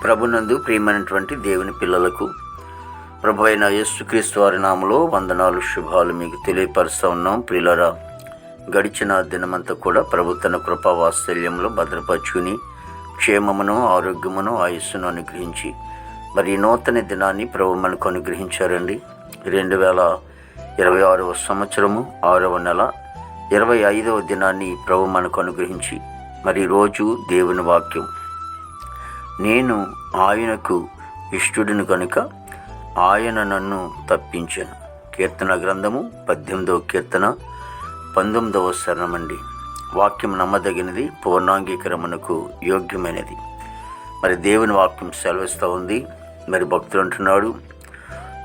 ప్రభునందు ప్రియమైనటువంటి దేవుని పిల్లలకు ప్రభు అయిన యేసుక్రీస్తు వారి నామములో వందనాలు, శుభాలు మీకు తెలియపరుస్తూ ఉన్నాం. ప్రియులారా, గడిచిన దినమంతా కూడా ప్రభు తన కృపా వాత్సల్యంలో భద్రపరుచుకుని క్షేమమును, ఆరోగ్యమును, ఆయుస్సును అనుగ్రహించి మరి నూతన దినాన్ని ప్రభు మనకు అనుగ్రహించారండి. 2026వ సంవత్సరము 6వ నెల 25వ దినాన్ని ప్రభు మనకు అనుగ్రహించి మరి రోజు దేవుని వాక్యం, నేను ఆయనకు ఇష్టుడిని కనుక ఆయన నన్ను తప్పించాను. కీర్తన గ్రంథము 18వ కీర్తన 19వ శరణమండి. వాక్యం నమ్మదగినది, పూర్ణాంగీకరమునకు యోగ్యమైనది. మరి దేవుని వాక్యం సెలవిస్తూ ఉంది. మరి భక్తుడు అంటున్నాడు,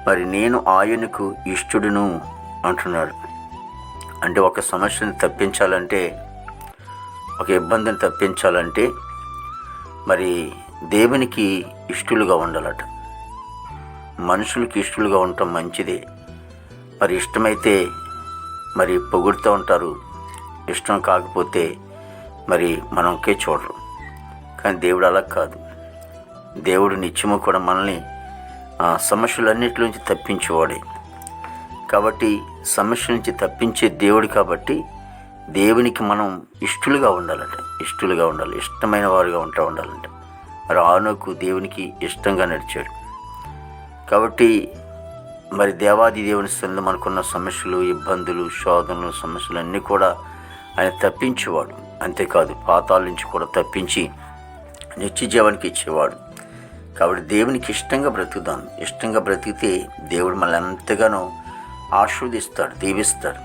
మరి నేను ఆయనకు ఇష్టుడును అంటున్నాడు. అంటే ఒక సమస్యను తప్పించాలంటే, ఒక ఇబ్బందిని తప్పించాలంటే మరి దేవునికి ఇష్టలుగా ఉండాలట. మనుషులకి ఇష్టలుగా ఉండటం మంచిదే. మరి ఇష్టమైతే మరి పొగుడుతూ ఉంటారు, ఇష్టం కాకపోతే మరి మనకే చూడరు. కానీ దేవుడు అలా కాదు. దేవుడు నిత్యము కూడా మనల్ని సమస్యలన్నిటి నుంచి తప్పించేవాడే. కాబట్టి సమస్య నుంచి తప్పించే దేవుడు కాబట్టి దేవునికి మనం ఇష్టలుగా ఉండాలంట. ఇష్టలుగా ఉండాలి, ఇష్టమైన వారుగా ఉండాలంట. మరి ఆనోకు దేవునికి ఇష్టంగా నడిచాడు. కాబట్టి మరి దేవాది దేవుని స్థలంలో మనకున్న సమస్యలు, ఇబ్బందులు, శోధనలు, సమస్యలు అన్నీ కూడా ఆయన తప్పించేవాడు. అంతేకాదు పాతాల నుంచి కూడా తప్పించి నిత్య జీవానికి ఇచ్చేవాడు. కాబట్టి దేవునికి ఇష్టంగా బ్రతుకుదాం. ఇష్టంగా బ్రతికితే దేవుడు మనల్ని ఎంతగానో ఆశీర్వదిస్తాడు, దీవిస్తాడు.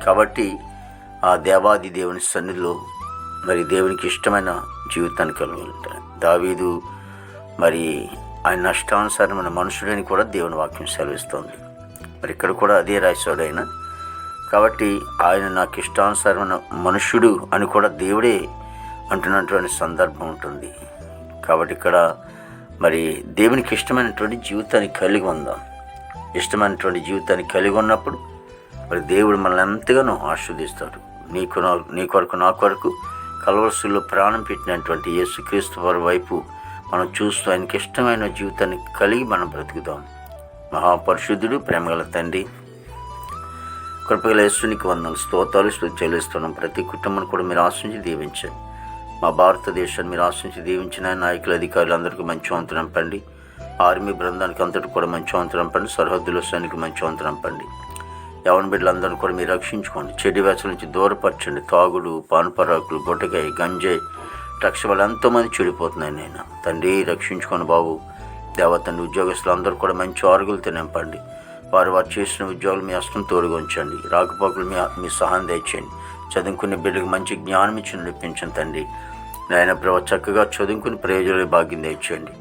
కాబట్టి ఆ దేవాది దేవుని సన్నిధిలో మరి దేవునికి ఇష్టమైన జీవితాన్ని కలుగుతాడు. దావీదు మరి ఆయన నష్టానుసారమైన మనుషుడని కూడా దేవుని వాక్యం సెలవిస్తోంది. మరి ఇక్కడ కూడా అదే రాశాడు ఆయన. కాబట్టి ఆయన నాకు ఇష్టానుసారమైన మనుష్యుడు అని కూడా దేవుడే అంటున్నటువంటి సందర్భం ఉంటుంది. కాబట్టి ఇక్కడ మరి దేవునికి ఇష్టమైనటువంటి జీవితాన్ని కలిగి ఉందాం. ఇష్టమైనటువంటి జీవితాన్ని కలిగి ఉన్నప్పుడు మరి దేవుడు మనల్ని ఎంతగానో ఆశీర్వదిస్తాడు. నీ కొరకు నా కొరకు కల్వరిలో ప్రాణం పెట్టినటువంటి యేసుక్రీస్తు వారి వైపు మనం చూస్తూ ఆయనకి ఇష్టమైన జీవితాన్ని కలిగి మనం బ్రతుకుతాం. మహాపరిశుద్ధుడు, ప్రేమగల తండ్రి, కృపగల యేసునికి వందనాలు, స్తోత్రాలు చెల్లిస్తున్నాం. ప్రతి కుటుంబాన్ని కూడా మీరు ఆశించి దీవించండి. మా భారతదేశాన్ని మీరు ఆశించి దీవించిన నాయకులు, అధికారులు అందరికీ మంచి వంతు నింపండి. ఆర్మీ బృందానికి అంతటి కూడా మంచి వంతు నింపండి. సరిహద్దుల సైనికి మంచి వంతు నింపండి. యవన బిడ్డలందరినీ కూడా మీరు రక్షించుకోండి. చెడు వ్యసల నుంచి దూరపరచండి. తాగుడు, పాన్పరాకులు, గుట్టకాయ, గంజాయి రక్ష వాళ్ళు ఎంతోమంది చెడిపోతున్నాయి. నేను తండ్రి రక్షించుకొని బాబు. దేవతండ్రి ఉద్యోగస్తులు అందరూ కూడా మంచి ఆరుగులతో నింపండి. వారు చేసిన ఉద్యోగులు మీ అష్టం తోడుగా ఉంచండి. రాకపోకలు మీ సహాయం దయచేయండి. చదువుకునే బిడ్డలకు మంచి జ్ఞానం ఇచ్చి నడిపించండి తండ్రి. నాయన ప్రభావ చక్కగా చదువుకుని ప్రయోజనాలు భాగ్యం దయచేయండి.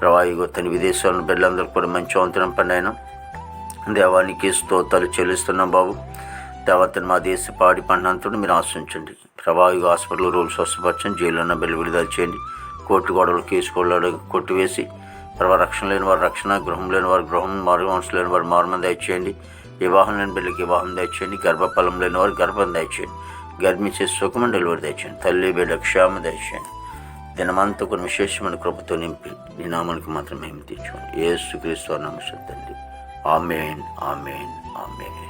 ప్రభావిగో తన విదేశాలను బిడ్డలందరూ కూడా మంచి వంతు నింపండి. ఆయన దేవానికి స్తోత్రాలు చెల్లిస్తున్నాం బాబు. దేవతను మా దేశ పాడి పంటంతో మీరు ఆశించండి. ప్రభావిగా హాస్పిటల్ రూల్స్ స్వస్థపరచండి. జైలు ఉన్న బిల్లు విడుదల చేయండి. కోర్టు గొడవలు, కేసు గొడవలు కొట్టివేసి ప్రభావ రక్షణ లేని వారు రక్షణ, గృహం లేని వారు గృహం, మార్గవంశం లేని వారు మార్గం దయచేయండి. వివాహం లేని బిడ్డలకి వివాహం దయచేయండి. గర్భఫలం లేని వారు గర్భం దయచేయండి. గర్భించే సుఖం డెలివరీ దయచేయండి. తల్లి బిడ్డ క్షేమ దయచేయండి. దినమంతా కొన్ని విశేషమైన కృపతో నింపి నీ నామానికి మాత్రం మేము తీర్చుకోండి. యేసుక్రీస్తు నామమున తండ్రి. ఆమేన్, ఆమేన్, ఆమేన్.